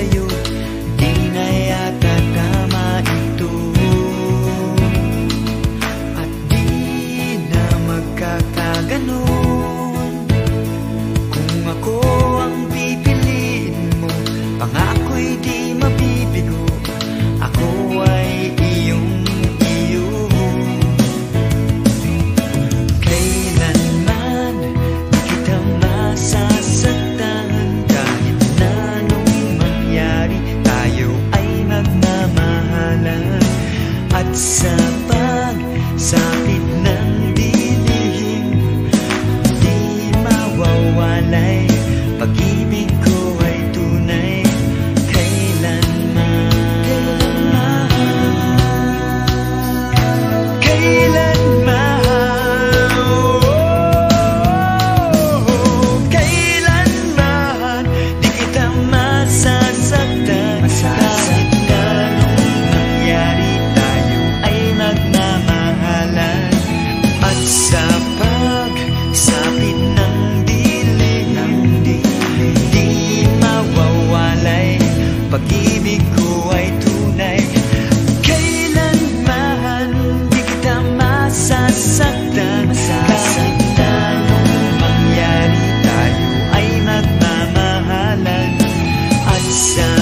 sa'yo, di na yata tama ito. At di na magkakaganon. Kung ako ang pipiliin mo, pangako'y di mabibigo. Ako ay iyong iyo. Kailanman di kita masasaktan. Kahit na anong mangyari, tayo ay magmamahalan. At sa pagsapit ng dilim, di mawawalay. Pag-ibig ko ay tunay. Kailanman di kita masasaktan. Kahit na anong mangyari, tayo ay magmamahalan. At sa pagsapit ng dilim, di mawawalay. Pag-ibig ko ay tunay. Kailanman di kita masasaktan. Kahit na anong mangyari, tayo ay magmamahalan. At sa